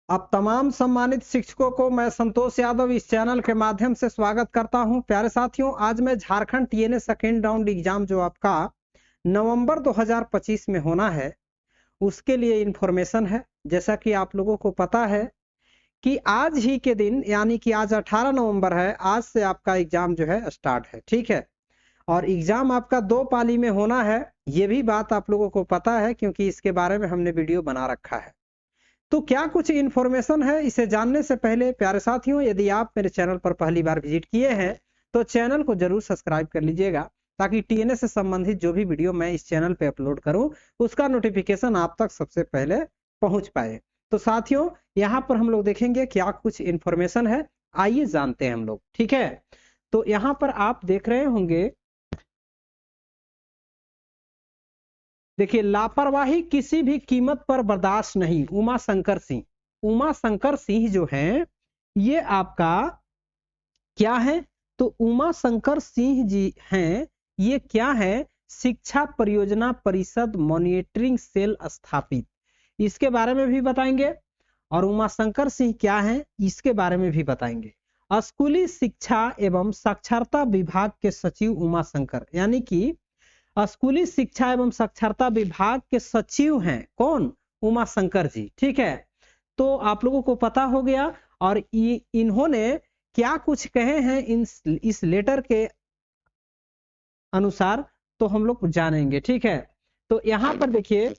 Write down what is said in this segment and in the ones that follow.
अब तमाम सम्मानित शिक्षकों को मैं संतोष यादव इस चैनल के माध्यम से स्वागत करता हूं। प्यारे साथियों, आज मैं Jharkhand TNA second round exam जो आपका नवंबर 2025 में होना है उसके लिए इंफॉर्मेशन है। जैसा कि आप लोगों को पता है कि आज ही के दिन यानी कि आज 18 नवंबर है, आज से आपका एग्जाम जो है स्टार्ट है। ठीक है, और एग्जाम आपका 2 पाली में होना है, ये भी बात आप लोगों को पता है क्योंकि इसके बारे में हमने वीडियो बना रखा है। तो क्या कुछ इन्फॉर्मेशन है, इसे जानने से पहले प्यारे साथियों, यदि आप मेरे चैनल पर पहली बार विजिट किए हैं तो चैनल को जरूर सब्सक्राइब कर लीजिएगा, ताकि टीएनए से संबंधित जो भी वीडियो मैं इस चैनल पे अपलोड करूं उसका नोटिफिकेशन आप तक सबसे पहले पहुंच पाए। तो साथियों, यहाँ पर हम लोग देखेंगे क्या कुछ इन्फॉर्मेशन है, आइए जानते हैं हम लोग। ठीक है, तो यहाँ पर आप देख रहे होंगे, देखिए, लापरवाही किसी भी कीमत पर बर्दाश्त नहीं। उमा शंकर सिंह, उमा शंकर सिंह जो हैं ये आपका क्या है, तो उमा शंकर सिंह जी हैं, ये क्या है, शिक्षा परियोजना परिषद मॉनिटरिंग सेल स्थापित, इसके बारे में भी बताएंगे। और उमा शंकर सिंह क्या है इसके बारे में भी बताएंगे। स्कूली शिक्षा एवं साक्षरता विभाग के सचिव उमा शंकर, यानी कि स्कूली शिक्षा एवं साक्षरता विभाग के सचिव हैं कौन, उमा शंकर जी। ठीक है, तो आप लोगों को पता हो गया। और इन्होंने क्या कुछ कहे हैं इस लेटर के अनुसार तो हम लोग जानेंगे। ठीक है, तो यहाँ पर देखिए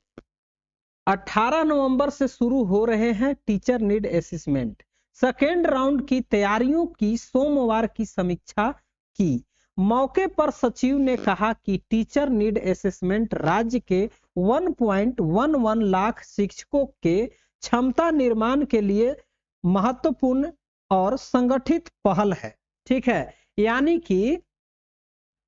18 नवंबर से शुरू हो रहे हैं teacher need assessment. Second round की तैयारियों की सोमवार की समीक्षा की। मौके पर सचिव ने कहा कि टीचर नीड असेसमेंट राज्य के 1.11 लाख शिक्षकों के क्षमता निर्माण के लिए महत्वपूर्ण और संगठित पहल है। ठीक है, यानी कि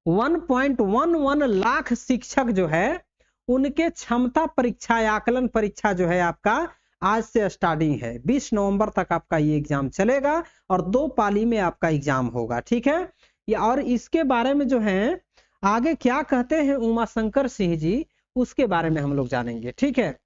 1.11 लाख शिक्षक जो है उनके क्षमता परीक्षा, आकलन परीक्षा जो है आपका आज से स्टार्टिंग है। 20 नवंबर तक आपका ये एग्जाम चलेगा और 2 पाली में आपका एग्जाम होगा। ठीक है, और इसके बारे में जो है आगे क्या कहते हैं उमा शंकर सिंह जी, उसके बारे में हम लोग जानेंगे। ठीक है,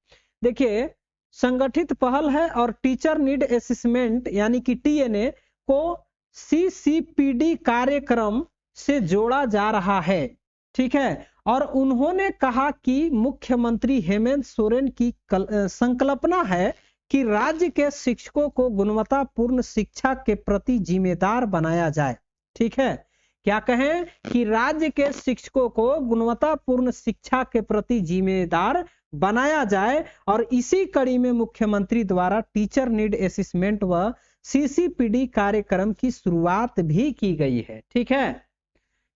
देखिए, संगठित पहल है और टीचर नीड असेसमेंट यानी कि टीएनए को सीसीपीडी कार्यक्रम से जोड़ा जा रहा है। ठीक है, और उन्होंने कहा कि मुख्यमंत्री हेमंत सोरेन की संकल्पना है कि राज्य के शिक्षकों को गुणवत्तापूर्ण शिक्षा के प्रति जिम्मेदार बनाया जाए। ठीक है, क्या कहें कि राज्य के शिक्षकों को गुणवत्तापूर्ण शिक्षा के प्रति जिम्मेदार बनाया जाए। और इसी कड़ी में मुख्यमंत्री द्वारा टीचर नीड असेसमेंट व सीसीपीडी कार्यक्रम की शुरुआत भी की गई है। ठीक है,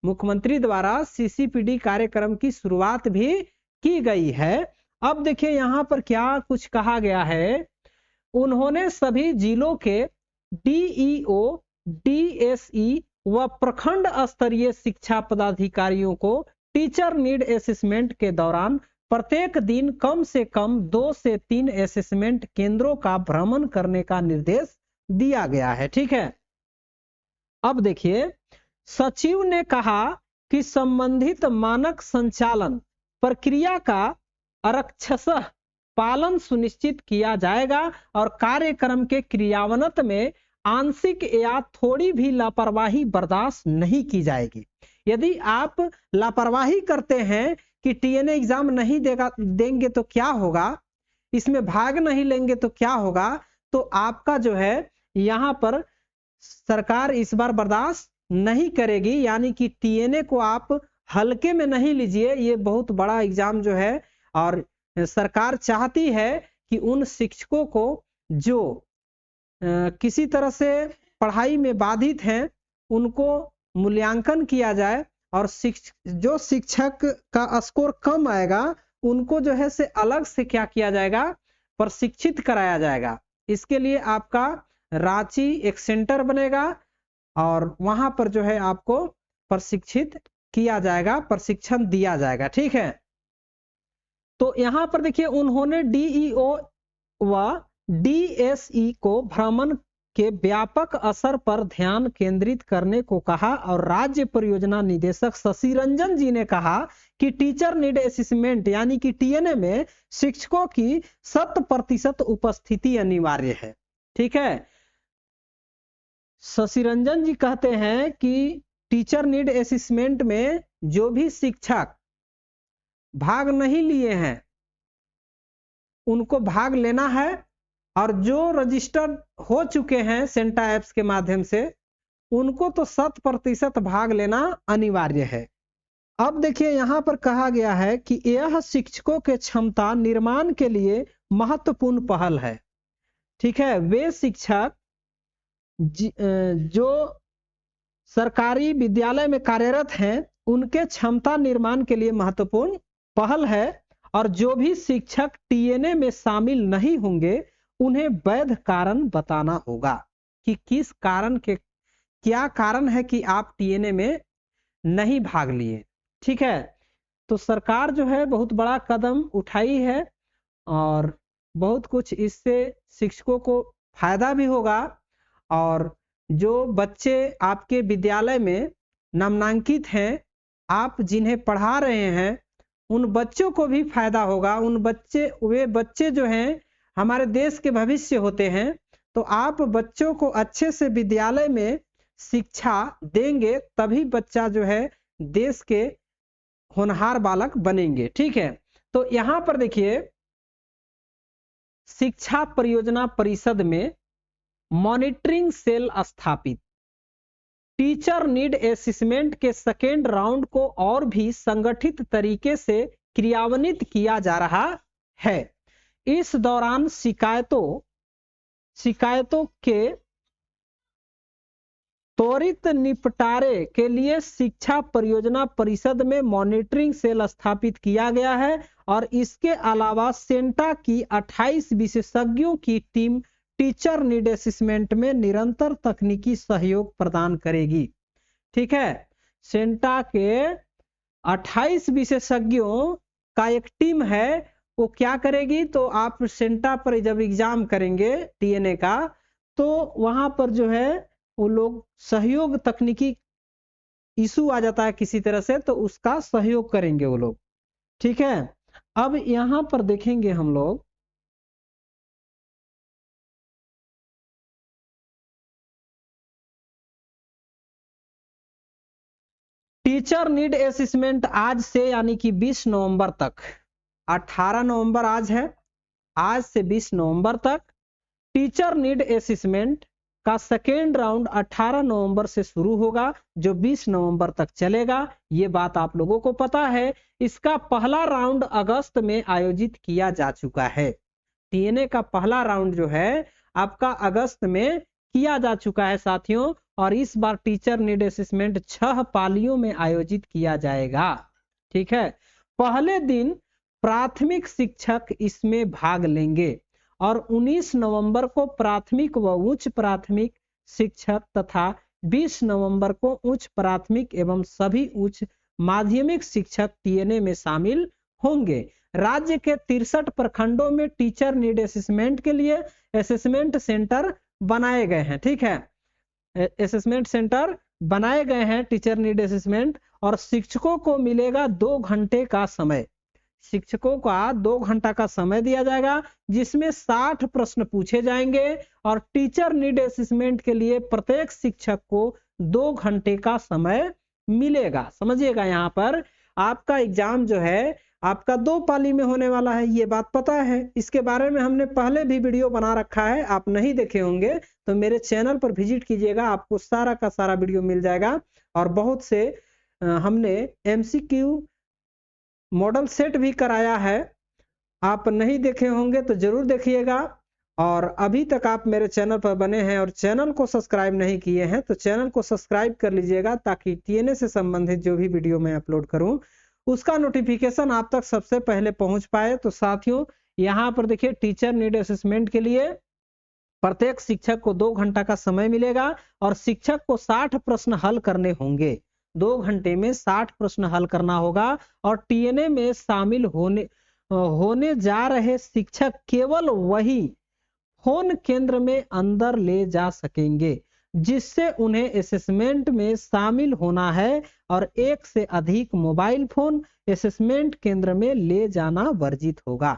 मुख्यमंत्री द्वारा सीसीपीडी कार्यक्रम की शुरुआत भी की गई है। अब देखिए यहाँ पर क्या कुछ कहा गया है, उन्होंने सभी जिलों के डीईओ, डीएसई व प्रखंड स्तरीय शिक्षा पदाधिकारियों को टीचर नीड असेसमेंट के दौरान प्रत्येक दिन कम से कम 2 से 3 असेसमेंट केंद्रों का भ्रमण करने का निर्देश दिया गया है। ठीक है, अब देखिए, सचिव ने कहा कि संबंधित मानक संचालन प्रक्रिया का अक्षरशः पालन सुनिश्चित किया जाएगा और कार्यक्रम के क्रियान्वयन में आंशिक या थोड़ी भी लापरवाही बर्दाश्त नहीं की जाएगी। यदि आप लापरवाही करते हैं कि टीएनए एग्जाम नहीं देंगे तो क्या होगा, इसमें भाग नहीं लेंगे तो क्या होगा, तो आपका जो है यहाँ पर सरकार इस बार बर्दाश्त नहीं करेगी। यानी कि टीएनए को आप हल्के में नहीं लीजिए, ये बहुत बड़ा एग्जाम जो है, और सरकार चाहती है कि उन शिक्षकों को जो किसी तरह से पढ़ाई में बाधित हैं उनको मूल्यांकन किया जाए, और जो शिक्षक का स्कोर कम आएगा उनको जो है से अलग से क्या किया जाएगा, प्रशिक्षित कराया जाएगा। इसके लिए आपका रांची एक सेंटर बनेगा और वहां पर जो है आपको प्रशिक्षित किया जाएगा, प्रशिक्षण दिया जाएगा। ठीक है, तो यहां पर देखिए उन्होंने डीईओ व डीएसई को भ्रमण के व्यापक असर पर ध्यान केंद्रित करने को कहा। और राज्य परियोजना निदेशक शशि रंजन जी ने कहा कि टीचर नीड असेसमेंट यानी कि टीएनए में शिक्षकों की 100% उपस्थिति अनिवार्य है। ठीक है। शशि रंजन जी कहते हैं कि टीचर नीड असेसमेंट में जो भी शिक्षक भाग नहीं लिए हैं उनको भाग लेना है, और जो रजिस्टर्ड हो चुके हैं सेंटा ऐप्स के माध्यम से उनको तो 100% भाग लेना अनिवार्य है। अब देखिए यहाँ पर कहा गया है कि यह शिक्षकों के क्षमता निर्माण के लिए महत्वपूर्ण पहल है। ठीक है, वे शिक्षक जो सरकारी विद्यालय में कार्यरत हैं उनके क्षमता निर्माण के लिए महत्वपूर्ण पहल है, और जो भी शिक्षक टीएनए में शामिल नहीं होंगे उन्हें वैध कारण बताना होगा कि किस कारण के, क्या कारण है कि आप टीएनए में नहीं भाग लिए। ठीक है, तो सरकार जो है बहुत बड़ा कदम उठाई है और बहुत कुछ इससे शिक्षकों को फायदा भी होगा, और जो बच्चे आपके विद्यालय में नामांकित हैं, आप जिन्हें पढ़ा रहे हैं उन बच्चों को भी फायदा होगा। वे बच्चे जो हैं हमारे देश के भविष्य होते हैं, तो आप बच्चों को अच्छे से विद्यालय में शिक्षा देंगे तभी बच्चा जो है देश के होनहार बालक बनेंगे। ठीक है, तो यहां पर देखिए शिक्षा परियोजना परिषद में मॉनिटरिंग सेल स्थापित, टीचर नीड असेसमेंट के सेकेंड राउंड को और भी संगठित तरीके से क्रियान्वित किया जा रहा है। इस दौरान शिकायतों के त्वरित निपटारे के लिए शिक्षा परियोजना परिषद में मॉनिटरिंग सेल स्थापित किया गया है, और इसके अलावा सेंटा की 28 विशेषज्ञों की टीम टीचर नीड असेसमेंट में निरंतर तकनीकी सहयोग प्रदान करेगी। ठीक है, सेंटा के 28 विशेषज्ञों का एक टीम है, वो क्या करेगी, तो आप सेंटा पर जब एग्जाम करेंगे टीएनए का तो वहां पर जो है वो लोग सहयोग, तकनीकी इशू आ जाता है किसी तरह से तो उसका सहयोग करेंगे वो लोग। ठीक है, अब यहां पर देखेंगे हम लोग टीचर नीड असेसमेंट आज से यानी कि 20 नवंबर तक, 18 नवंबर आज है, आज से 20 नवंबर तक टीचर नीड असेसमेंट का सेकेंड राउंड 18 नवंबर से शुरू होगा जो 20 नवंबर तक चलेगा। ये बात आप लोगों को पता है। इसका पहला राउंड अगस्त में आयोजित किया जा चुका है। टीएनए का पहला राउंड जो है आपका अगस्त में किया जा चुका है साथियों, और इस बार टीचर नीड असेसमेंट 6 पालियों में आयोजित किया जाएगा। ठीक है, पहले दिन प्राथमिक शिक्षक इसमें भाग लेंगे और 19 नवंबर को प्राथमिक व उच्च प्राथमिक शिक्षक तथा 20 नवंबर को उच्च प्राथमिक एवं सभी उच्च माध्यमिक शिक्षक टीएनए में शामिल होंगे। राज्य के 63 प्रखंडों में टीचर नीड असेसमेंट के लिए असेसमेंट सेंटर बनाए गए हैं। ठीक है, असेसमेंट सेंटर बनाए गए हैं टीचर नीड असेसमेंट, और शिक्षकों को मिलेगा 2 घंटे का समय। शिक्षकों का 2 घंटा का समय दिया जाएगा जिसमें 60 प्रश्न पूछे जाएंगे, और टीचर नीड असेसमेंट के लिए प्रत्येक शिक्षक को 2 घंटे का समय मिलेगा। समझिएगा, यहाँ पर आपका एग्जाम जो है आपका 2 पाली में होने वाला है, ये बात पता है। इसके बारे में हमने पहले भी वीडियो बना रखा है, आप नहीं देखे होंगे तो मेरे चैनल पर विजिट कीजिएगा, आपको सारा का सारा वीडियो मिल जाएगा। और बहुत से हमने एमसीक्यू मॉडल सेट भी कराया है, आप नहीं देखे होंगे तो जरूर देखिएगा। और अभी तक आप मेरे चैनल पर बने हैं और चैनल को सब्सक्राइब नहीं किए हैं तो चैनल को सब्सक्राइब कर लीजिएगा, ताकि टीएनए से संबंधित जो भी वीडियो मैं अपलोड करूं उसका नोटिफिकेशन आप तक सबसे पहले पहुंच पाए। तो साथियों यहाँ पर देखिए टीचर नीड असेसमेंट के लिए प्रत्येक शिक्षक को 2 घंटा का समय मिलेगा और शिक्षक को 60 प्रश्न हल करने होंगे। 2 घंटे में 60 प्रश्न हल करना होगा, और टीएनए में शामिल होने जा रहे शिक्षक केवल वही फोन केंद्र में अंदर ले जा सकेंगे जिससे उन्हें असेसमेंट में शामिल होना है, और 1 से अधिक मोबाइल फोन असेसमेंट केंद्र में ले जाना वर्जित होगा।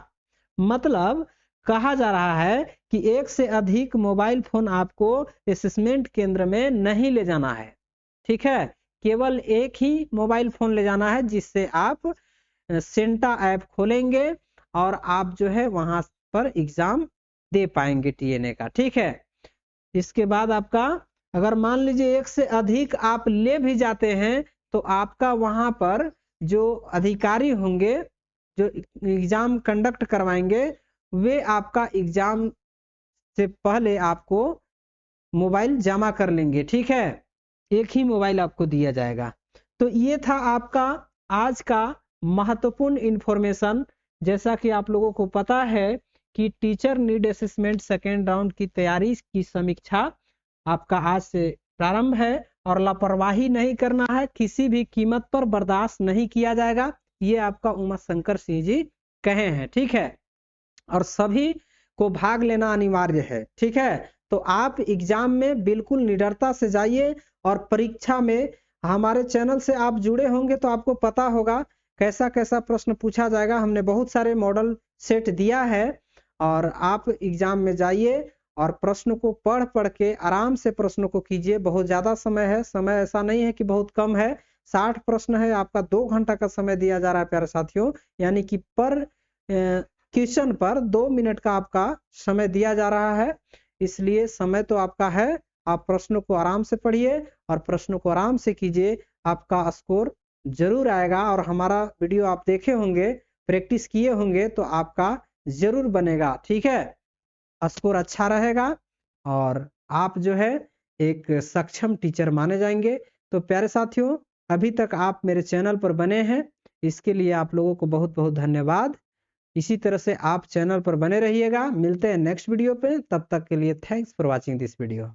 मतलब कहा जा रहा है कि एक से अधिक मोबाइल फोन आपको असेसमेंट केंद्र में नहीं ले जाना है। ठीक है, केवल एक ही मोबाइल फोन ले जाना है, जिससे आप सेंटा ऐप खोलेंगे और आप जो है वहां पर एग्जाम दे पाएंगे टीएनए का। ठीक है, इसके बाद आपका अगर मान लीजिए एक से अधिक आप ले भी जाते हैं तो आपका वहां पर जो अधिकारी होंगे जो एग्जाम कंडक्ट करवाएंगे वे आपका एग्जाम से पहले आपको मोबाइल जमा कर लेंगे। ठीक है, एक ही मोबाइल आपको दिया जाएगा। तो ये था आपका आज का महत्वपूर्ण इंफॉर्मेशन। जैसा कि आप लोगों को पता है कि teacher need assessment second round की तैयारी की समीक्षा आपका आज से प्रारंभ है और लापरवाही नहीं करना है, किसी भी कीमत पर बर्दाश्त नहीं किया जाएगा, ये आपका उमा शंकर सिंह जी कहे हैं। ठीक है, और सभी को भाग लेना अनिवार्य है। ठीक है, तो आप एग्जाम में बिल्कुल निडरता से जाइए और परीक्षा में हमारे चैनल से आप जुड़े होंगे तो आपको पता होगा कैसा कैसा प्रश्न पूछा जाएगा। हमने बहुत सारे मॉडल सेट दिया है और आप एग्जाम में जाइए और प्रश्न को पढ़ पढ़ के आराम से प्रश्नों को कीजिए। बहुत ज़्यादा समय है, समय ऐसा नहीं है कि बहुत कम है। 60 प्रश्न है, आपका 2 घंटा का समय दिया जा रहा है प्यारे साथियों, यानी कि पर क्वेश्चन पर 2 मिनट का आपका समय दिया जा रहा है। इसलिए समय तो आपका है, आप प्रश्नों को आराम से पढ़िए और प्रश्नों को आराम से कीजिए, आपका स्कोर जरूर आएगा। और हमारा वीडियो आप देखे होंगे, प्रैक्टिस किए होंगे तो आपका जरूर बनेगा। ठीक है, स्कोर अच्छा रहेगा और आप जो है एक सक्षम टीचर माने जाएंगे। तो प्यारे साथियों, अभी तक आप मेरे चैनल पर बने हैं, इसके लिए आप लोगों को बहुत बहुत धन्यवाद। इसी तरह से आप चैनल पर बने रहिएगा। मिलते हैं नेक्स्ट वीडियो पे, तब तक के लिए thanks for watching this video.